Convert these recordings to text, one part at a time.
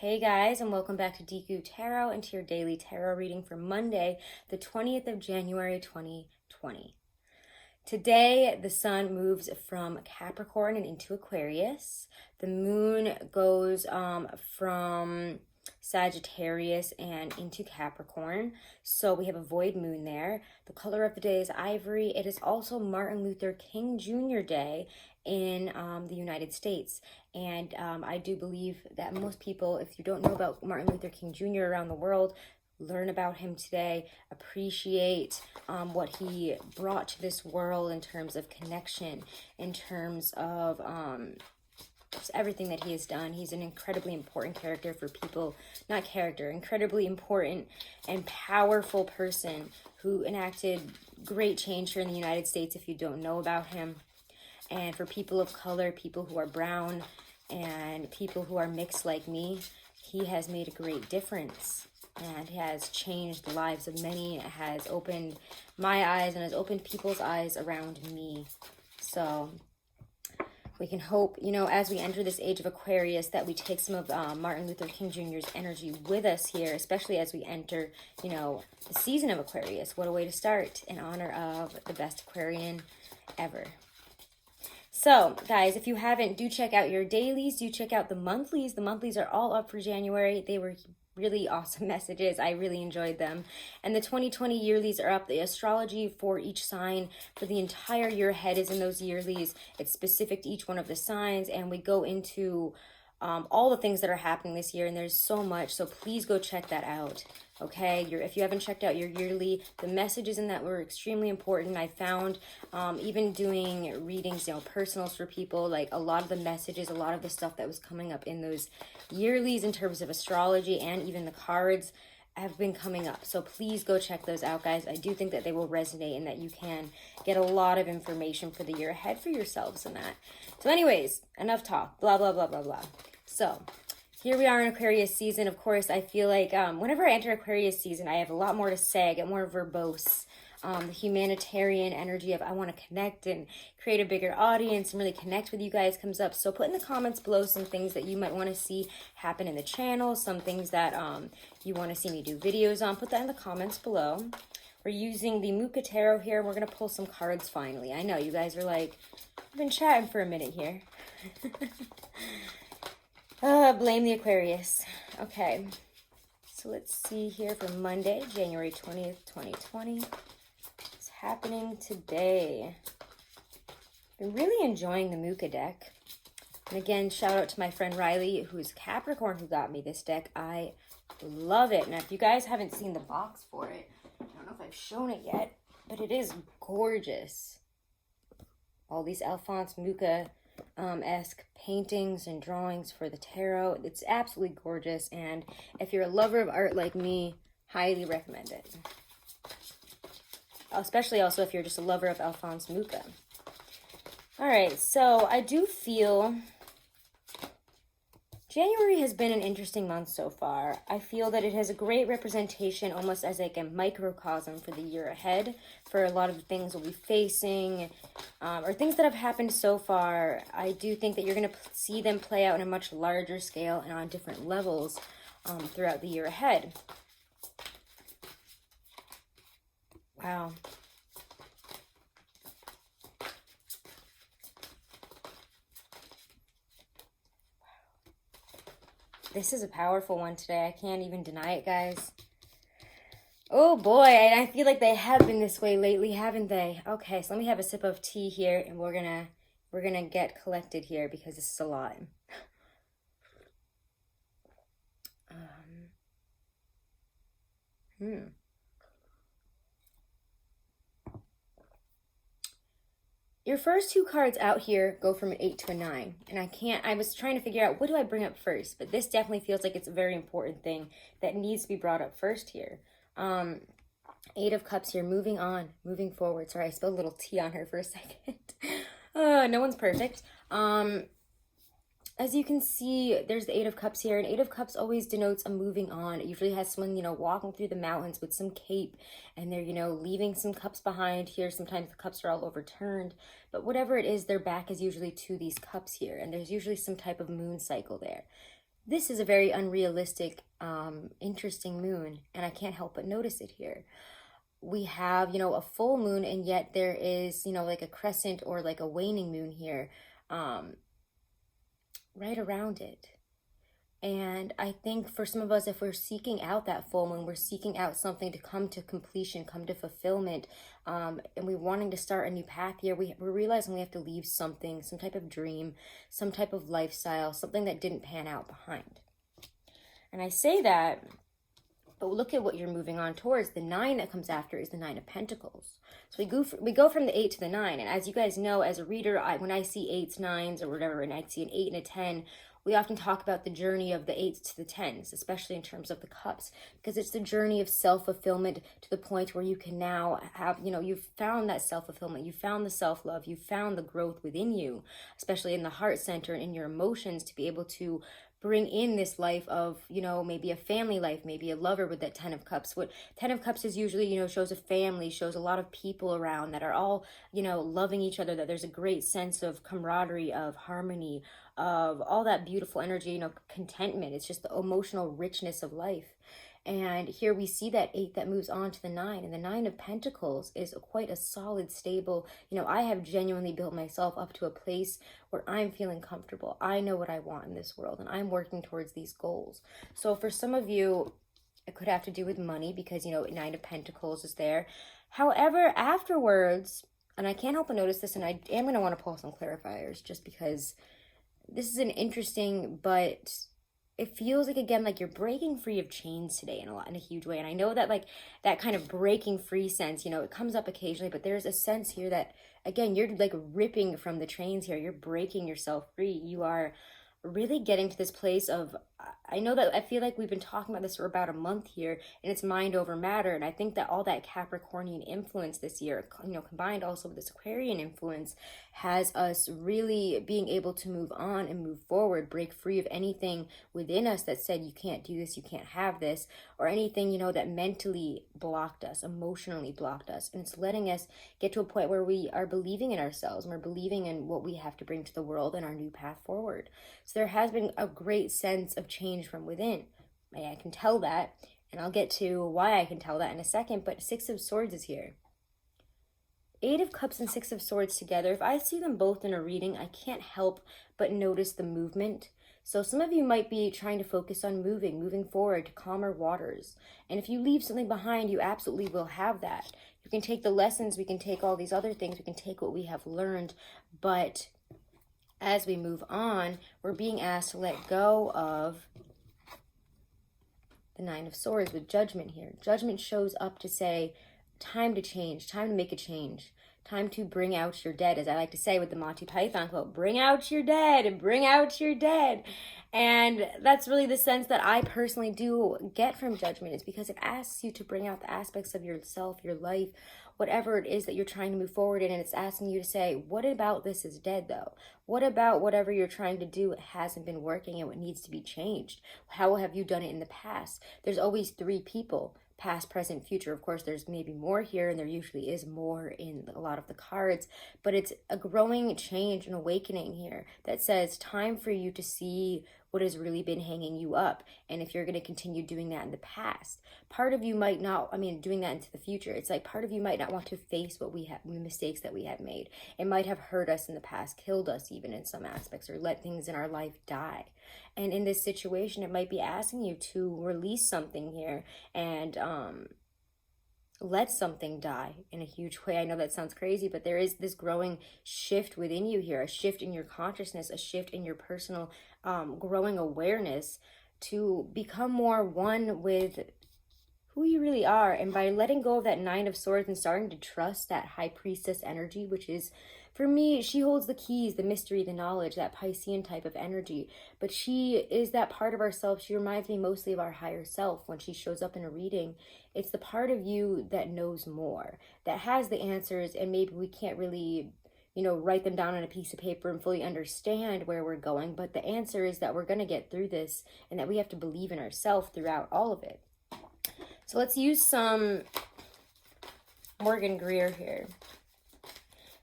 Hey guys, and welcome back to Deku Tarot and to your daily tarot reading for Monday, the 20th of January, 2020. Today, the sun moves from Capricorn and into Aquarius. The moon goes from Sagittarius and into Capricorn. So we have a void moon there. The color of the day is ivory. It is also Martin Luther King Jr. Day in the United States. And I do believe that most people, if you don't know about Martin Luther King Jr. around the world, learn about him today, appreciate what he brought to this world in terms of connection, in terms of just everything that he has done. He's an incredibly important character for people, not character, incredibly important and powerful person who enacted great change here in the United States if you don't know about him. And for people of color, people who are brown, and people who are mixed like me, he has made a great difference and has changed the lives of many. It has opened my eyes and has opened people's eyes around me. So we can hope, as we enter this age of Aquarius, that we take some of Martin Luther King Jr.'s energy with us here, especially as we enter, the season of Aquarius. What a way to start in honor of the best Aquarian ever. So, guys, if you haven't, do check out your dailies. Do check out the monthlies. The monthlies are all up for January. They were really awesome messages. I really enjoyed them. And the 2020 yearlies are up. The astrology for each sign for the entire year ahead is in those yearlies. It's specific to each one of the signs, and we go into all the things that are happening this year, and there's so much. So please go check that out. Okay, if you haven't checked out your yearly, the messages in that were extremely important. I found even doing readings, personals for people, like a lot of the messages, a lot of the stuff that was coming up in those yearlies in terms of astrology and even the cards have been coming up. So please go check those out, guys. I do think that they will resonate and that you can get a lot of information for the year ahead for yourselves in that. So anyways, enough talk, blah, blah, blah, blah, blah. So here we are in Aquarius season. Of course, I feel like whenever I enter Aquarius season, I have a lot more to say. I get more verbose. The humanitarian energy of I want to connect and create a bigger audience and really connect with you guys comes up. So put in the comments below some things that you might want to see happen in the channel, some things that you want to see me do videos on. Put that in the comments below. We're using the Muka Tarot here. We're going to pull some cards finally. I know you guys are like, I've been chatting for a minute here. Blame the Aquarius. Okay, so let's see here for Monday, January 20th, 2020. What's happening today? Been really enjoying the Muka deck. And again, shout out to my friend Riley, who's Capricorn, who got me this deck. I love it. Now, if you guys haven't seen the box for it, I don't know if I've shown it yet, but it is gorgeous. All these Alphonse Muka esque paintings and drawings for the tarot. It's absolutely gorgeous, and if you're a lover of art like me, highly recommend it. Especially also if you're just a lover of Alphonse Muka. Alright, so I do feel January has been an interesting month so far. I feel that it has a great representation, almost as like a microcosm for the year ahead, for a lot of the things we'll be facing, or things that have happened so far. I do think that you're going to see them play out on a much larger scale and on different levels throughout the year ahead. Wow. This is a powerful one today. I can't even deny it, guys. Oh boy, and I feel like they have been this way lately, haven't they? Okay, so let me have a sip of tea here, and we're gonna get collected here because this is a lot. Your first two cards out here go from an 8 to a 9. And I was trying to figure out, what do I bring up first? But this definitely feels like it's a very important thing that needs to be brought up first here. 8 of Cups here, moving on, moving forward. Sorry, I spilled a little tea on her for a second. No one's perfect. As you can see, there's the 8 of Cups here, and 8 of Cups always denotes a moving on. It usually has someone, walking through the mountains with some cape, and they're, leaving some cups behind here. Sometimes the cups are all overturned, but whatever it is, their back is usually to these cups here, and there's usually some type of moon cycle there. this is a very unrealistic, interesting moon, and I can't help but notice it here. We have, a full moon, and yet there is, like a crescent or like a waning moon here, right around it. And I think for some of us, if we're seeking out that full moon, we're seeking out something to come to completion, come to fulfillment, and we're wanting to start a new path here, we're realizing we have to leave something, some type of dream, some type of lifestyle, something that didn't pan out behind. And I say that, but look at what you're moving on towards. The 9 that comes after is the 9 of Pentacles. So we go from the 8 to the 9. And as you guys know, as a reader, when I see 8s, 9s, or whatever, and I see an 8 and a 10, we often talk about the journey of the 8s to the 10s, especially in terms of the cups, because it's the journey of self-fulfillment to the point where you can now have, you've found that self-fulfillment, you found the self-love, you found the growth within you, especially in the heart center and in your emotions, to be able to bring in this life of, maybe a family life, maybe a lover with that 10 of Cups. What 10 of Cups is usually, shows a family, shows a lot of people around that are all, loving each other, that there's a great sense of camaraderie, of harmony, of all that beautiful energy, contentment. It's just the emotional richness of life. And here we see that 8 that moves on to the 9. And the 9 of Pentacles is quite a solid, stable, I have genuinely built myself up to a place where I'm feeling comfortable. I know what I want in this world, and I'm working towards these goals. So for some of you, it could have to do with money because, 9 of Pentacles is there. However, afterwards, and I can't help but notice this, and I am going to want to pull some clarifiers just because this is an interesting, but it feels like, again, like you're breaking free of chains today in a huge way. And I know that, like, that kind of breaking free sense, it comes up occasionally, but there's a sense here that, again, you're like ripping from the chains here. You're breaking yourself free. You are really getting to this place of, I know that I feel like we've been talking about this for about a month here, and it's mind over matter. And I think that all that Capricornian influence this year, combined also with this Aquarian influence, has us really being able to move on and move forward, break free of anything within us that said you can't do this, you can't have this, or anything, that mentally blocked us, emotionally blocked us. And it's letting us get to a point where we are believing in ourselves, and we're believing in what we have to bring to the world and our new path forward. So there has been a great sense of change from within. I can tell that, and I'll get to why I can tell that in a second, but 6 of Swords is here. 8 of Cups and 6 of Swords together, if I see them both in a reading, I can't help but notice the movement. So some of you might be trying to focus on moving forward to calmer waters. And if you leave something behind, you absolutely will have that. You can take the lessons, we can take all these other things, we can take what we have learned, but as we move on, we're being asked to let go of the 9 of Swords with Judgment here. Judgment shows up to say, time to change, time to make a change, time to bring out your dead, as I like to say with the Monty Python quote, bring out your dead and bring out your dead. And that's really the sense that I personally do get from Judgment, is because it asks you to bring out the aspects of yourself, your life, whatever it is that you're trying to move forward in, and it's asking you to say, what about this is dead though? What about whatever you're trying to do hasn't been working and what needs to be changed? How have you done it in the past? There's always 3 people, past, present, future. Of course, there's maybe more here, and there usually is more in a lot of the cards, but it's a growing change and awakening here that says time for you to see what has really been hanging you up. And if you're going to continue doing that in the past, part of you might not, doing that into the future, it's like part of you might not want to face what we have, the mistakes that we have made. It might have hurt us in the past, killed us even in some aspects, or let things in our life die. And in this situation, it might be asking you to release something here and let something die in a huge way. I know that sounds crazy, but there is this growing shift within you here, a shift in your consciousness, a shift in your personal growing awareness to become more one with who you really are. And by letting go of that 9 of Swords and starting to trust that High Priestess energy, which is, for me, she holds the keys, the mystery, the knowledge, that Piscean type of energy. But she is that part of ourselves. She reminds me mostly of our higher self when she shows up in a reading. It's the part of you that knows more, that has the answers, and maybe we can't really, write them down on a piece of paper and fully understand where we're going. But the answer is that we're going to get through this, and that we have to believe in ourselves throughout all of it. So let's use some Morgan Greer here.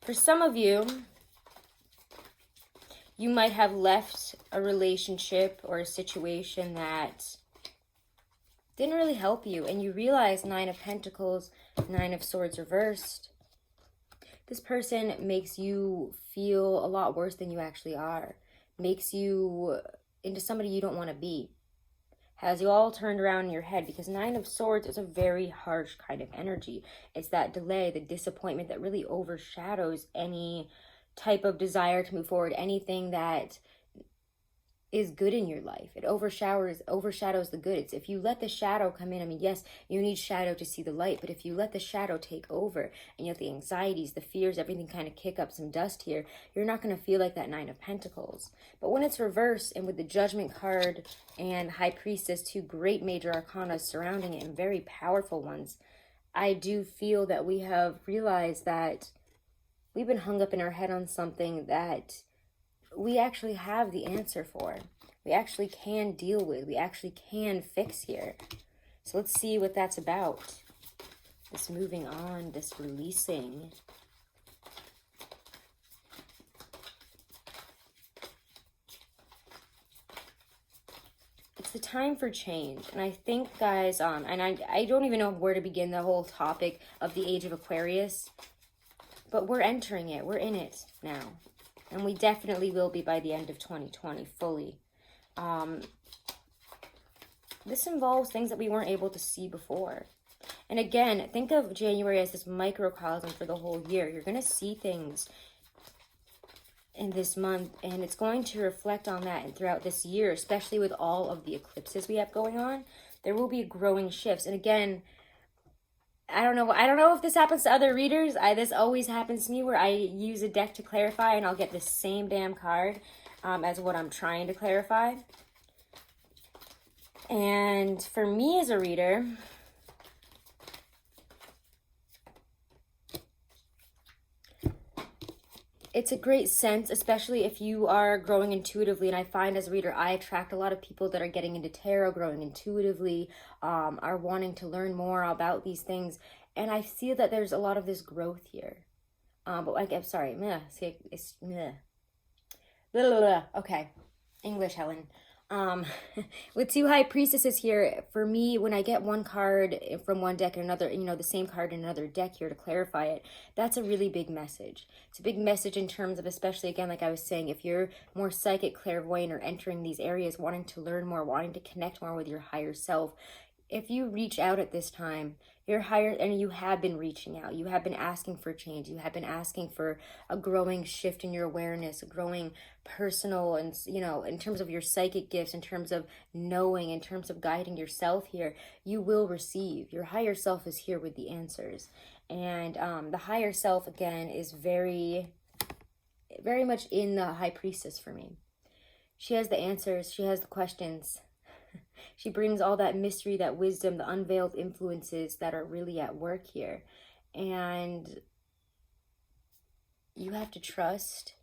For some of you, You might have left a relationship or a situation that didn't really help you, and you realize 9 of Pentacles, 9 of Swords reversed. This person makes you feel a lot worse than you actually are, makes you into somebody you don't want to be, has you all turned around in your head, because 9 of Swords is a very harsh kind of energy. It's that delay, the disappointment that really overshadows any type of desire to move forward, anything that is good in your life. It overshadows the good. It's if you let the shadow come in. I mean, yes, you need shadow to see the light, but if you let the shadow take over and you let the anxieties, the fears, everything kind of kick up some dust here, you're not going to feel like that 9 of Pentacles. But when it's reversed, and with the Judgment card and High Priestess, 2 great major arcana surrounding it and very powerful ones, I do feel that we have realized that we've been hung up in our head on something that we actually have the answer for. We actually can deal with. We actually can fix here. So let's see what that's about. This moving on, this releasing. It's the time for change. And I think, guys, and I don't even know where to begin the whole topic of the age of Aquarius, but we're entering it. We're in it now. And we definitely will be by the end of 2020, fully. This involves things that we weren't able to see before. And again, think of January as this microcosm for the whole year. You're going to see things in this month, and it's going to reflect on that and throughout this year, especially with all of the eclipses we have going on. There will be growing shifts. And again, I don't know if this happens to other readers. This always happens to me, where I use a deck to clarify and I'll get the same damn card as what I'm trying to clarify. And for me as a reader, it's a great sense, especially if you are growing intuitively. And I find as a reader, I attract a lot of people that are getting into tarot, growing intuitively, are wanting to learn more about these things. And I see that there's a lot of this growth here. But like, I'm sorry, okay, English, Helen. With 2 High Priestesses here, for me, when I get one card from one deck and another, the same card in another deck here to clarify it, that's a really big message. It's a big message in terms of, especially, again, like I was saying, if you're more psychic, clairvoyant, or entering these areas, wanting to learn more, wanting to connect more with your higher self, if you reach out at this time, you're higher, and you have been reaching out, you have been asking for change, you have been asking for a growing shift in your awareness, a growing personal, and in terms of your psychic gifts, in terms of knowing, in terms of guiding yourself here, you will receive. Your higher self is here with the answers. And the higher self, again, is very, very much in the High Priestess for me. She has the answers, she has the questions. She brings all that mystery, that wisdom, the unveiled influences that are really at work here. And you have to trust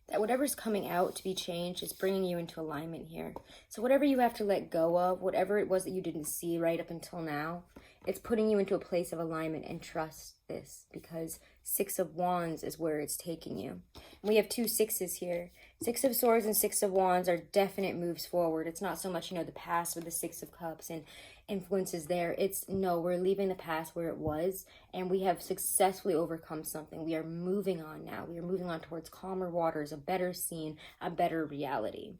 that whatever's coming out to be changed is bringing you into alignment here. So whatever you have to let go of, whatever it was that you didn't see right up until now, it's putting you into a place of alignment, and trust this, because 6 of Wands is where it's taking you. And we have 2 sixes here. 6 of Swords and 6 of Wands are definite moves forward. It's not so much, the past with the 6 of Cups and influences there. It's, no, we're leaving the past where it was, and we have successfully overcome something. We are moving on now. We are moving on towards calmer waters, a better scene, a better reality.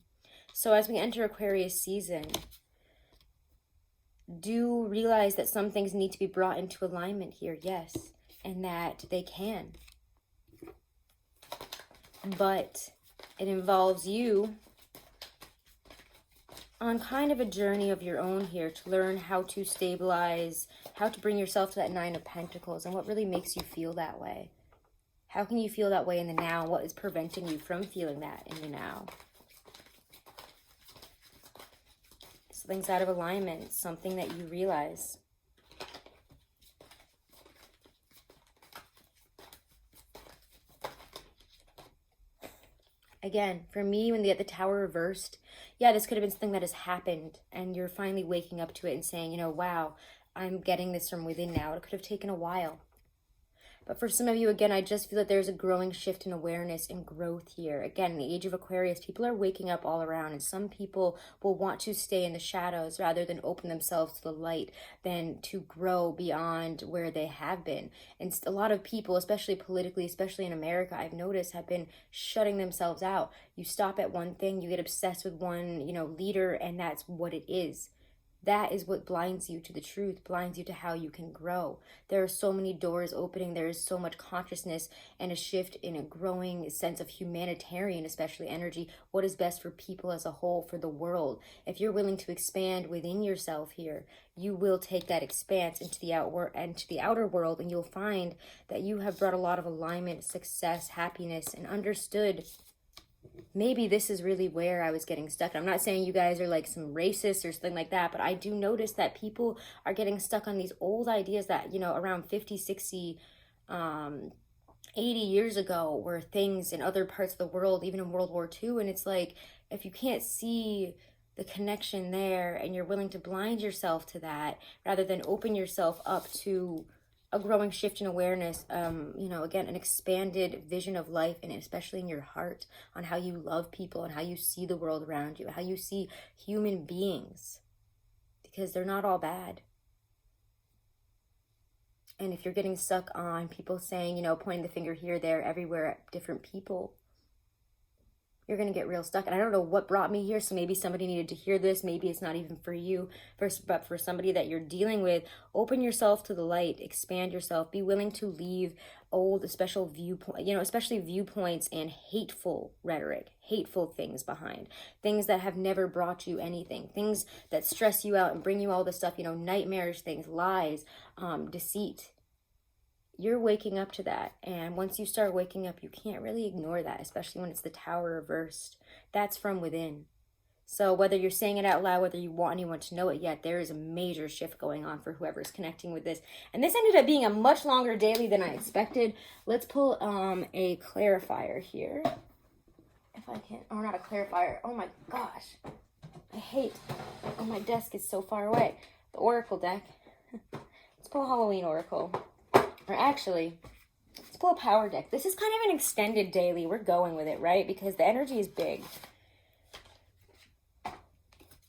So as we enter Aquarius season, do realize that some things need to be brought into alignment here, yes, and that they can. But it involves you on kind of a journey of your own here to learn how to stabilize, how to bring yourself to that 9 of Pentacles, and what really makes you feel that way. How can you feel that way in the now? What is preventing you from feeling that in the now? Something's out of alignment, something that you realize. Again, for me, when the Tower reversed, yeah, this could have been something that has happened, and you're finally waking up to it and saying, wow, I'm getting this from within now. It could have taken a while. But for some of you, again, I just feel that there's a growing shift in awareness and growth here. Again, in the age of Aquarius, people are waking up all around, and some people will want to stay in the shadows rather than open themselves to the light, than to grow beyond where they have been. And a lot of people, especially politically, especially in America, I've noticed, have been shutting themselves out. You stop at one thing, you get obsessed with one, leader, and that's what it is. That is what blinds you to the truth, blinds you to how you can grow. There are so many doors opening. There is so much consciousness and a shift in a growing sense of humanitarian, especially energy. What is best for people as a whole, for the world? If you're willing to expand within yourself here, you will take that expanse into the outer world, and you'll find that you have brought a lot of alignment, success, happiness, and understood maybe this is really where I was getting stuck. I'm not saying you guys are like some racists or something like that, but I do notice that people are getting stuck on these old ideas that, around 50, 60, 80 years ago were things in other parts of the world, even in World War II. And it's like, if you can't see the connection there and you're willing to blind yourself to that rather than open yourself up to a growing shift in awareness, again, an expanded vision of life, and especially in your heart, on how you love people and how you see the world around you, how you see human beings, because they're not all bad. And if you're getting stuck on people saying, pointing the finger here, there, everywhere at different people, you're going to get real stuck. And I don't know what brought me here, so maybe somebody needed to hear this. Maybe it's not even for you, but for somebody that you're dealing with, open yourself to the light, expand yourself, be willing to leave old, especially viewpoints and hateful rhetoric, hateful things behind, things that have never brought you anything, things that stress you out and bring you all this stuff, nightmarish things, lies, deceit. You're waking up to that. And once you start waking up, you can't really ignore that, especially when it's the Tower reversed. That's from within. So whether you're saying it out loud, whether you want anyone to know it yet, there is a major shift going on for whoever's connecting with this. And this ended up being a much longer daily than I expected. Let's pull a clarifier here. If I can, or not a clarifier. Oh my gosh. I hate, my desk is so far away. The Oracle deck. Let's pull a Halloween Oracle. Or actually, let's pull a power deck. This is kind of an extended daily. We're going with it, right? Because the energy is big.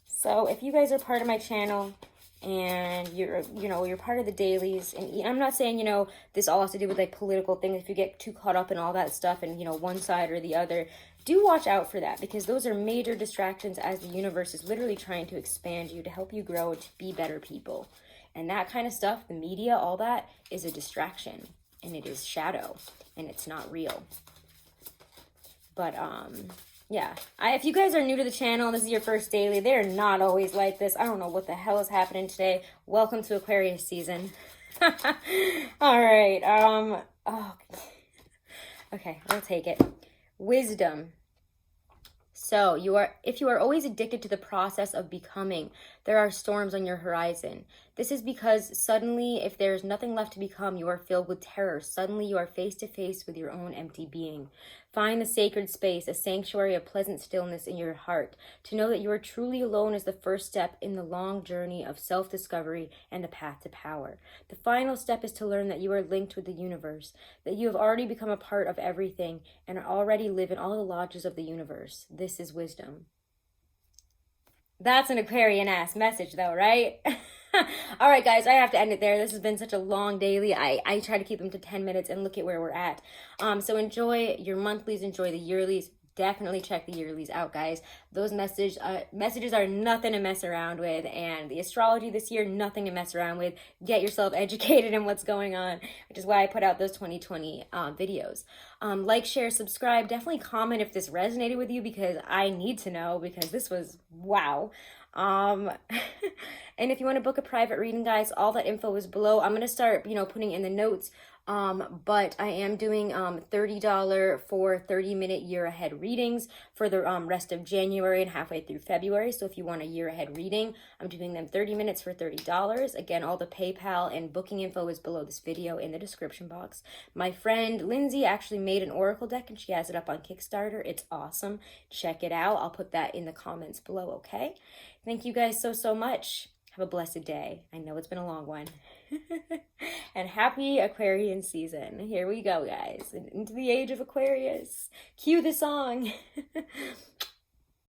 So if you guys are part of my channel and you're part of the dailies, and I'm not saying, this all has to do with like political things. If you get too caught up in all that stuff and, one side or the other, do watch out for that, because those are major distractions as the universe is literally trying to expand you, to help you grow, to be better people. And that kind of stuff, the media, all that, is a distraction. And it is shadow. And it's not real. But, yeah. If you guys are new to the channel, this is your first daily, they're not always like this. I don't know what the hell is happening today. Welcome to Aquarius season. All right. Okay, we'll take it. Wisdom. So if you are always addicted to the process of becoming, there are storms on your horizon. This is because suddenly, if there is nothing left to become, you are filled with terror. Suddenly you are face to face with your own empty being. Find the sacred space, a sanctuary of pleasant stillness in your heart. To know that you are truly alone is the first step in the long journey of self-discovery and the path to power. The final step is to learn that you are linked with the universe, that you have already become a part of everything and already live in all the lodges of the universe. This is wisdom. That's an Aquarian-ass message though, right? All right, guys, I have to end it there. This has been such a long daily. I try to keep them to 10 minutes, and look at where we're at. So enjoy your monthlies, enjoy the yearlies. Definitely check the yearlies out, guys. Those messages are nothing to mess around with, and the astrology this year, nothing to mess around with. Get yourself educated in what's going on, which is why I put out those 2020 videos. Like, share, subscribe. Definitely comment if this resonated with you, because I need to know, because this was wow. And if you want to book a private reading, guys, all that info is below. I'm going to start, putting in the notes. But I am doing $30 for 30-minute year ahead readings for the rest of January and halfway through February. So if you want a year ahead reading, I'm doing them 30 minutes for $30. Again, all the PayPal and booking info is below this video in the description box. My friend Lindsay actually made an oracle deck, and she has it up on Kickstarter. It's awesome. Check it out. I'll put that in the comments below, okay? Thank you guys so much. Have a blessed day. I know it's been a long one. And happy Aquarian season. Here we go, guys. Into the age of Aquarius. Cue the song.